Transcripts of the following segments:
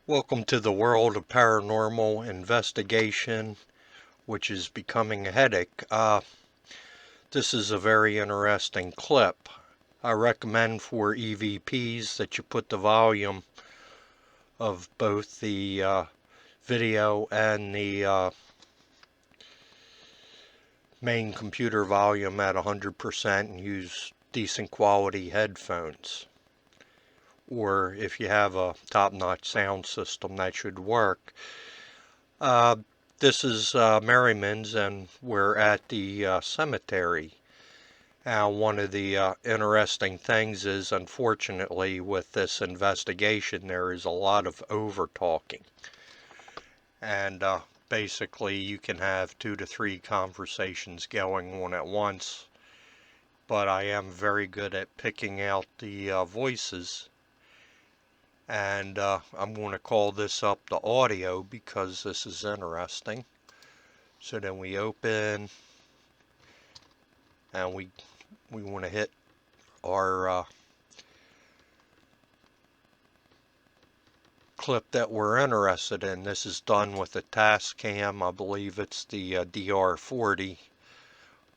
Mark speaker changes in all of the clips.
Speaker 1: Welcome to the world of paranormal investigation, which is becoming a headache. This is a very interesting clip. I recommend for EVPs that you put the volume of both the video and the main computer volume at 100% and use decent quality headphones. Or if you have a top-notch sound system, that should work. This is Merryman's, and we're at the cemetery. One of the interesting things is, unfortunately, with this investigation, there is a lot of over-talking. And basically, you can have 2 to 3 conversations going on at once. But I am very good at picking out the voices. And I'm going to call this up the audio because this is interesting. So then we open, and we want to hit our clip that we're interested in. This is done with a Tascam. I believe it's the DR40,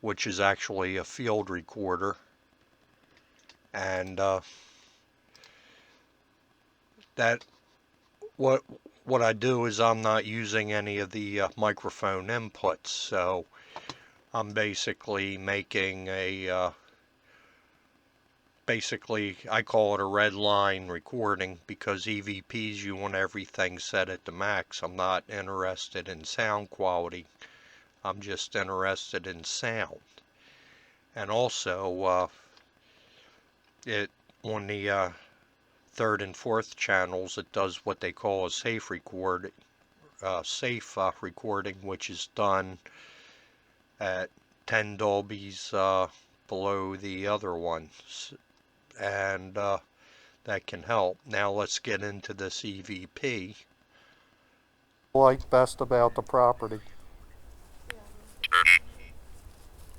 Speaker 1: which is actually a field recorder. And what I do is I'm not using any of the microphone inputs, so I'm basically making a I call it a red line recording, because EVPs, you want everything set at the max. I'm not interested in sound quality. I'm just interested in sound. And also on the 3rd and 4th channels, it does what they call a safe recording, which is done at 10 dBs below the other ones, and that can help. Now let's get into this EVP.
Speaker 2: Like best about the property.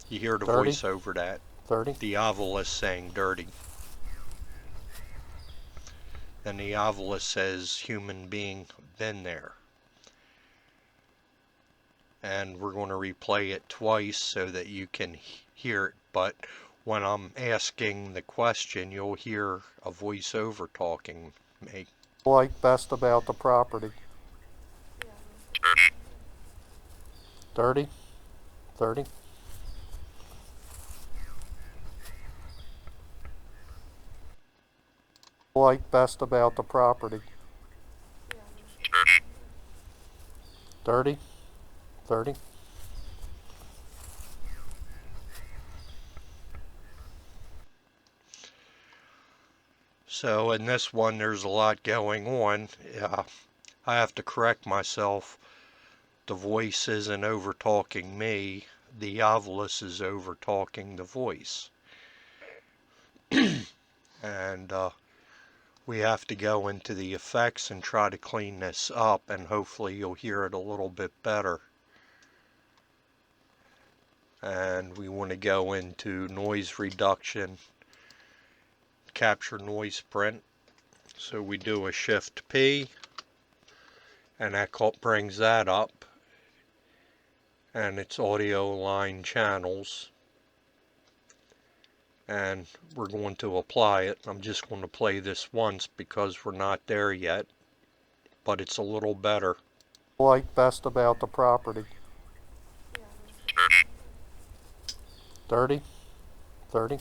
Speaker 1: You hear the
Speaker 2: 30?
Speaker 1: voice over that.
Speaker 2: 30?
Speaker 1: The Ovilus saying dirty. And the Ovilus says human being been there. And we're going to replay it twice so that you can hear it, but when I'm asking the question, you'll hear a voiceover talking me.
Speaker 2: Like best about the property. 30? 30? Like best about the property. 30? 30?
Speaker 1: So in this one, there's a lot going on. I have to correct myself. The voice isn't over talking me. The Ovilus is over talking the voice. And we have to go into the effects and try to clean this up, and hopefully you'll hear it a little bit better. And we want to go into noise reduction, capture noise print. So we do a Shift P, and that brings that up, and it's audio line channels. And we're going to apply it. I'm just going to play this once because we're not there yet, but it's a little better.
Speaker 2: Like best about the property. 30? 30?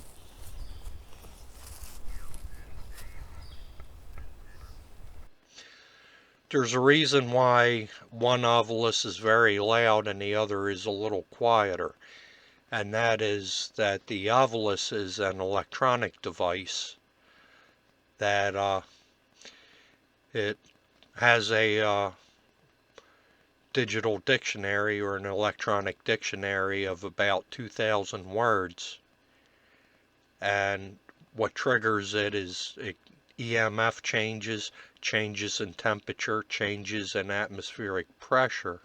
Speaker 1: There's a reason why one Ovilus is very loud and the other is a little quieter. And that is that the Ovilus is an electronic device that it has a digital dictionary, or an electronic dictionary, of about 2,000 words. And what triggers it is EMF changes in temperature, changes in atmospheric pressure,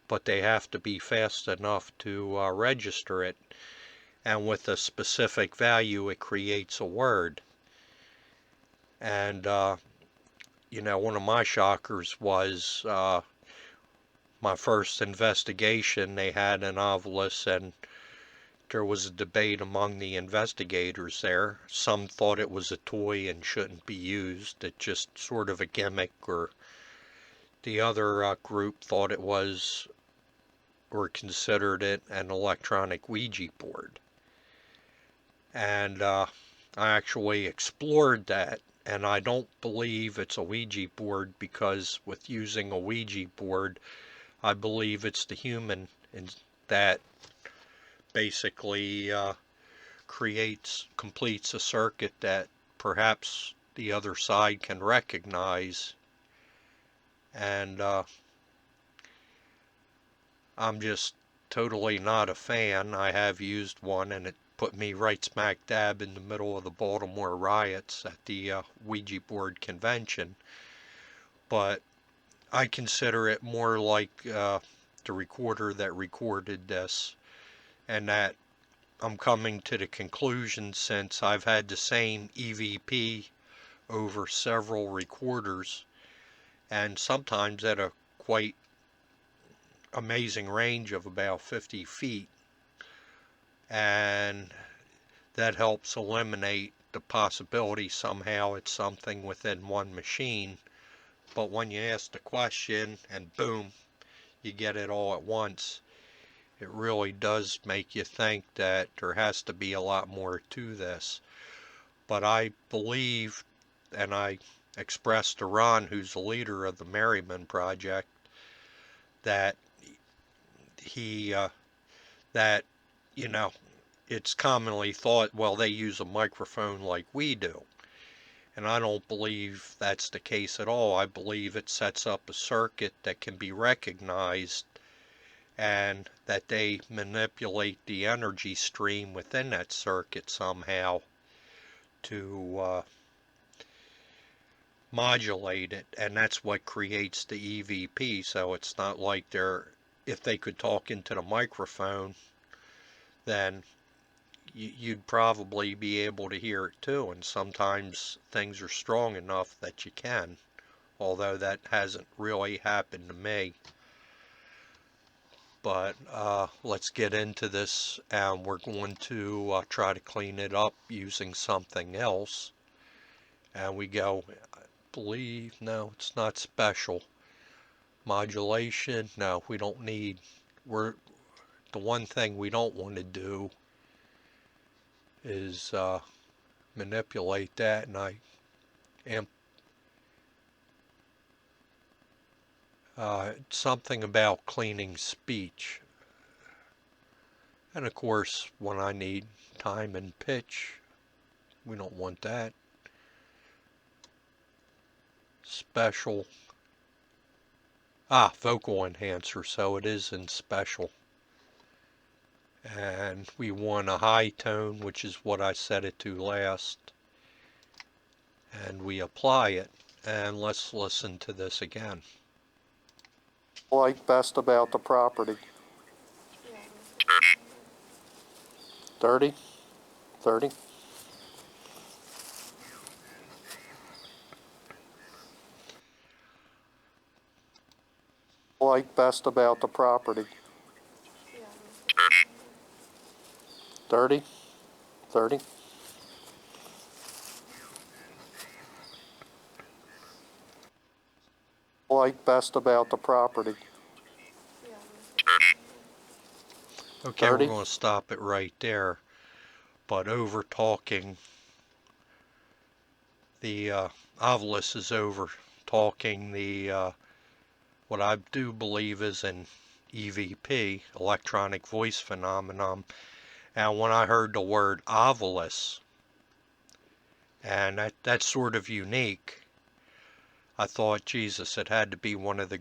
Speaker 1: but they have to be fast enough to register it. And with a specific value, it creates a word. And one of my shockers was my first investigation. They had an Ovilus, and there was a debate among the investigators there. Some thought it was a toy and shouldn't be used. It's just sort of a gimmick, or the other group thought it was, or considered it, an electronic Ouija board. And I actually explored that, and I don't believe it's a Ouija board, because with using a Ouija board, I believe it's the human that basically completes a circuit that perhaps the other side can recognize. And I'm just totally not a fan. I have used one, and it put me right smack dab in the middle of the Baltimore riots at the Ouija board convention. But I consider it more like the recorder that recorded this, and that I'm coming to the conclusion, since I've had the same EVP over several recorders, and sometimes at a quite amazing range of about 50 feet, and that helps eliminate the possibility somehow it's something within one machine. But when you ask the question and boom, you get it all at once, it really does make you think that there has to be a lot more to this. But I believe, and I expressed to Ron, who's the leader of the Merryman Project, that that, it's commonly thought, well, they use a microphone like we do. And I don't believe that's the case at all. I believe it sets up a circuit that can be recognized, and that they manipulate the energy stream within that circuit somehow to modulate it, and that's what creates the EVP. So it's not like if they could talk into the microphone, then you'd probably be able to hear it too, and sometimes things are strong enough that you can, although that hasn't really happened to me. But let's get into this, and we're going to try to clean it up using something else. And we go, I believe, no, it's not special. Modulation, no, we don't need, the one thing we don't want to do is manipulate that, and I am something about cleaning speech. And of course, when I need time and pitch, we don't want that. Special. Vocal enhancer, so it is in special. And we want a high tone, which is what I set it to last. And we apply it. And let's listen to this again.
Speaker 2: Like best about the property? 30? 30? Like best about the property? 30? 30? Like best about the property?
Speaker 1: Okay,
Speaker 2: 30?
Speaker 1: we're going to stop it right there. But over talking, the Ovilus is over talking the what I do believe is an EVP, electronic voice phenomenon. And when I heard the word Ovilus, and that's sort of unique, I thought, Jesus, it had to be one of the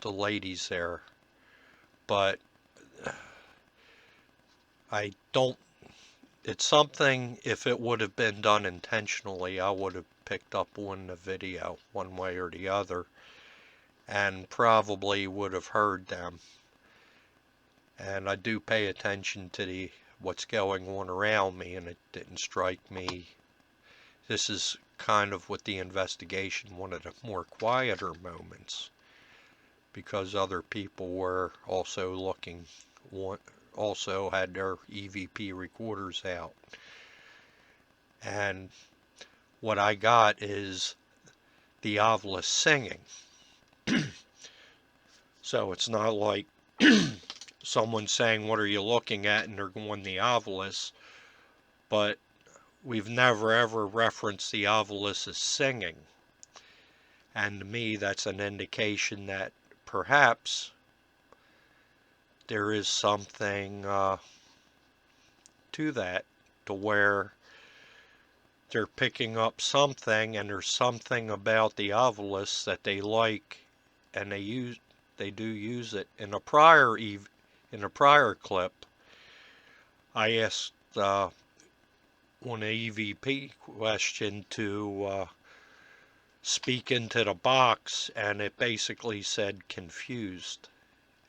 Speaker 1: ladies there. But I don't, it's something, if it would have been done intentionally, I would have picked up on the video one way or the other, and probably would have heard them. And I do pay attention to what's going on around me, and it didn't strike me. This is kind of with the investigation one of the more quieter moments because other people were also looking, also had their EVP recorders out. And what I got is the Ovilus Singing. So it's not like someone saying, "What are you looking at?" and they're going the Ovilus, but we've never ever referenced the Ovilus as singing. And to me, that's an indication that perhaps there is something to that, to where they're picking up something, and there's something about the Ovilus that they like, and they do use it. In a prior clip, I asked one EVP question to speak into the box, and it basically said confused.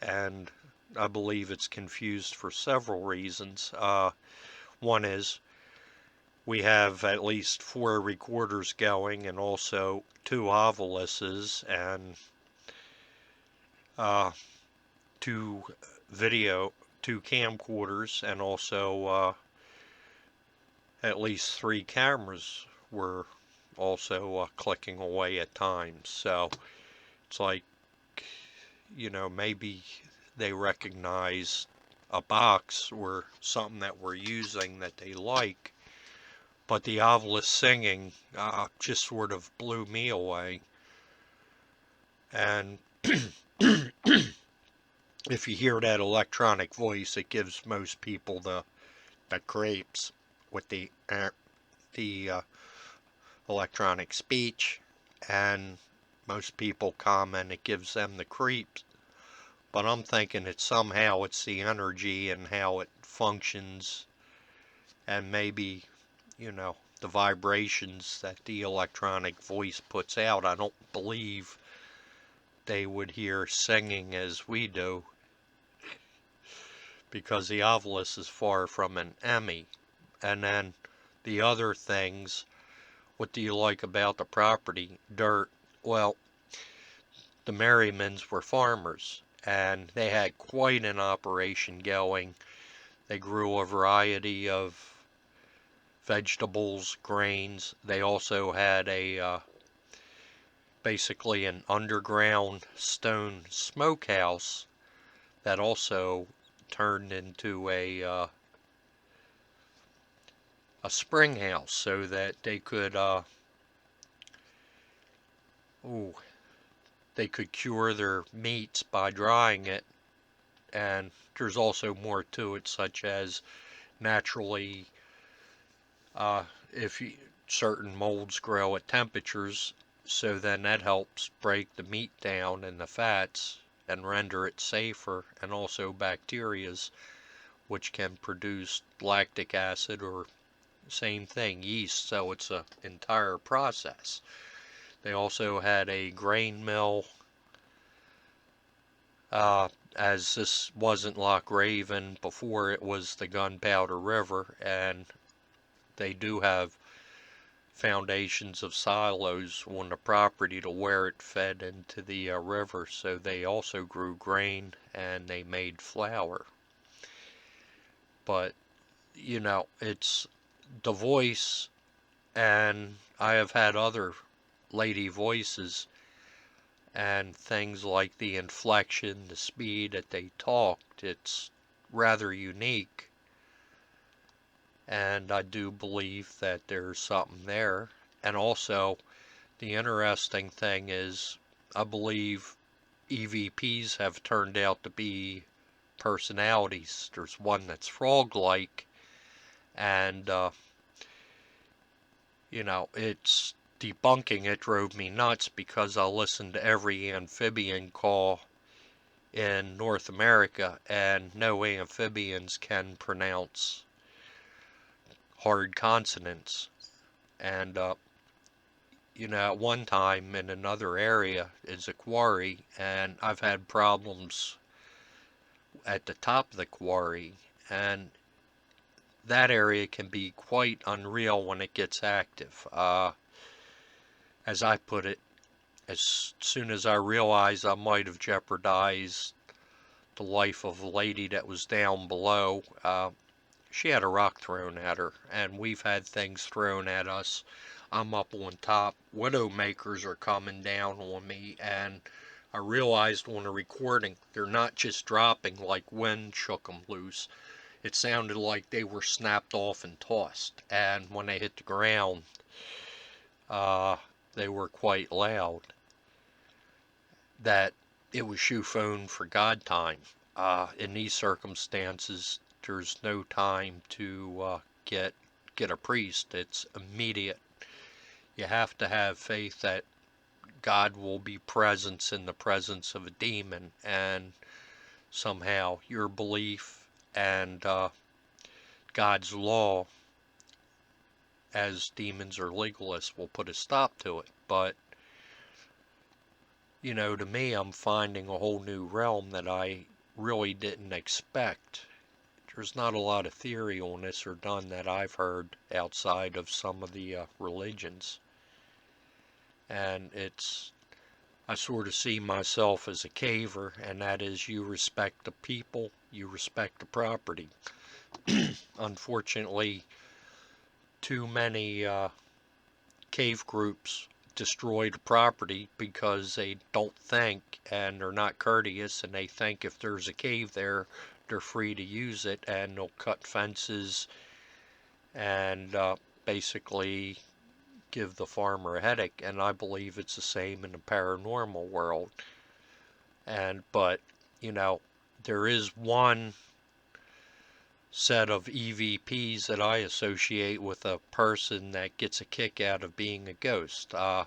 Speaker 1: And I believe it's confused for several reasons. One is we have at least 4 recorders going, and also 2 Oviluses, and 2 camcorders, and also at least 3 cameras were also clicking away at times. So it's like, maybe they recognize a box or something that we're using that they like. But the Ovilus Singing just sort of blew me away. And if you hear that electronic voice, it gives most people the creeps with the electronic speech, and most people comment it gives them the creeps. But I'm thinking it's the energy and how it functions, and maybe, the vibrations that the electronic voice puts out. I don't believe they would hear singing as we do, because the Ovilus is far from an Emmy. And then the other things, what do you like about the property? Dirt. Well, the Merrymans were farmers, and they had quite an operation going. They grew a variety of vegetables, grains. They also had basically an underground stone smokehouse that also turned into a spring house, so that they could cure their meats by drying it. And there's also more to it, such as naturally, if certain molds grow at temperatures, so then that helps break the meat down and the fats and render it safer, and also bacterias, which can produce lactic acid, or same thing, yeast. So it's an entire process. They also had a grain mill, as this wasn't Loch Raven before, it was the Gunpowder River, and they do have foundations of silos on the property to where it fed into the river. So they also grew grain, and they made flour. But it's the voice, and I have had other lady voices, and things like the inflection, the speed that they talked, it's rather unique. And I do believe that there's something there. And also, the interesting thing is, I believe EVPs have turned out to be personalities. There's one that's frog-like, and it's debunking it drove me nuts, because I listened to every amphibian call in North America, and no amphibians can pronounce hard consonants. And at one time in another area is a quarry, and I've had problems at the top of the quarry, and that area can be quite unreal when it gets active. as I put it, as soon as I realized I might have jeopardized the life of a lady that was down below, she had a rock thrown at her, and we've had things thrown at us. I'm up on top. Widowmakers are coming down on me, and I realized on a recording, they're not just dropping like wind shook them loose. It sounded like they were snapped off and tossed, and when they hit the ground, uh, they were quite loud. That it was shoe phone for God time. In these circumstances, there's no time to get a priest. It's immediate. You have to have faith that God will be present in the presence of a demon, and somehow your belief and God's law, as demons or legalists, will put a stop to it. But to me, I'm finding a whole new realm that I really didn't expect. There's not a lot of theory on this or done that I've heard outside of some of the religions. And I sort of see myself as a caver, and that is, you respect the people, you respect the property. Unfortunately, too many cave groups destroy the property because they don't think, and they're not courteous, and they think if there's a cave there, they're free to use it, and they'll cut fences and basically give the farmer a headache. And I believe it's the same in the paranormal world. But there is one set of EVPs that I associate with a person that gets a kick out of being a ghost. The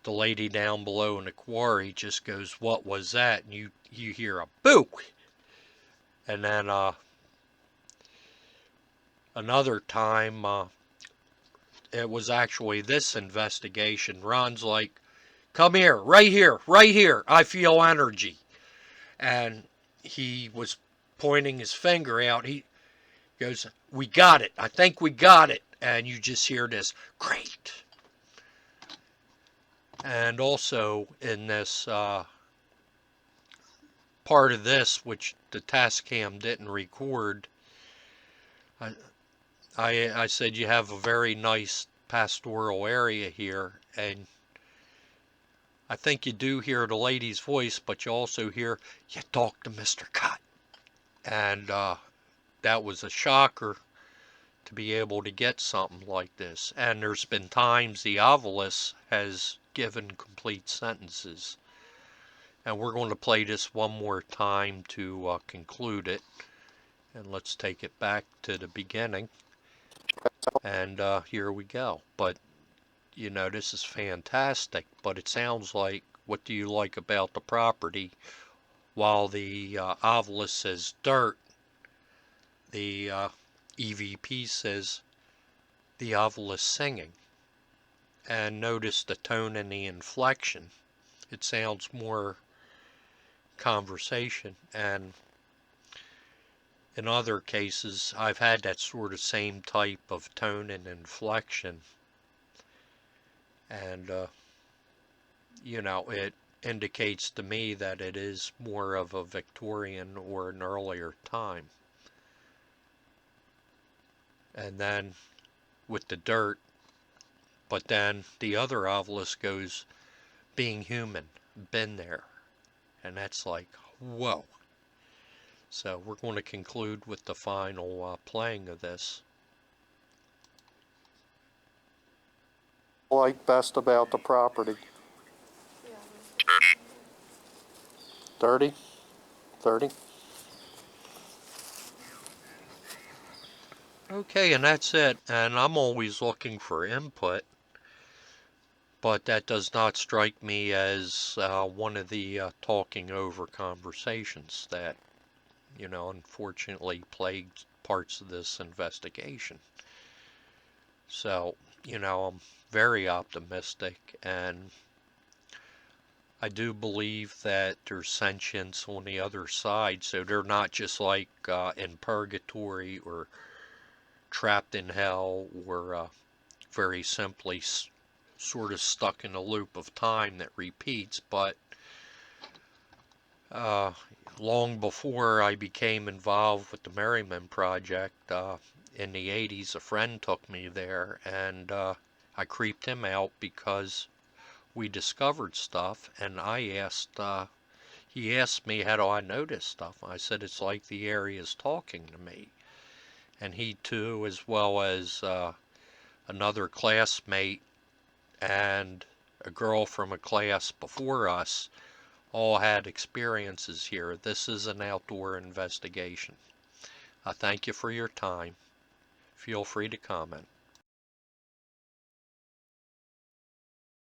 Speaker 1: lady down below in the quarry just goes, "What was that?" And you hear a boo, and then another time, it was actually this investigation. Ron's like, "Come here, right here, right here. I feel energy," and he was pointing his finger out. He goes, "We got it. I think we got it." And you just hear this, "Great." And also in this part of this, which the task cam didn't record, I said you have a very nice pastoral area here, and I think you do hear the lady's voice, but you also hear, "You talk to Mr. Cott." And that was a shocker to be able to get something like this. And there's been times the Ovilus has given complete sentences. And we're going to play this one more time to conclude it. And let's take it back to the beginning. And here we go. But, this is fantastic. But it sounds like, what do you like about the property? While the Ovilus says dirt, the EVP says the Ovilus Singing. And notice the tone and the inflection. It sounds more conversation. And in other cases, I've had that sort of same type of tone and inflection. And, it indicates to me that it is more of a Victorian or an earlier time. And then with the dirt, but then the other Ovilus goes, "Being human, been there." And that's like, whoa. So we're going to conclude with the final playing of this.
Speaker 2: Like best about the property. 30? 30?
Speaker 1: Okay, and that's it. And I'm always looking for input, but that does not strike me as one of the talking over conversations that, unfortunately plagued parts of this investigation. So, I'm very optimistic, and I do believe that there's sentience on the other side, so they're not just like in purgatory or trapped in hell, or very simply sort of stuck in a loop of time that repeats, but long before I became involved with the Merryman Project in the 80s, a friend took me there, and I creeped him out because we discovered stuff, and he asked me, how do I know this stuff? I said, it's like the area's talking to me. And he too, as well as another classmate and a girl from a class before us, all had experiences here. This is an outdoor investigation. I thank you for your time. Feel free to comment.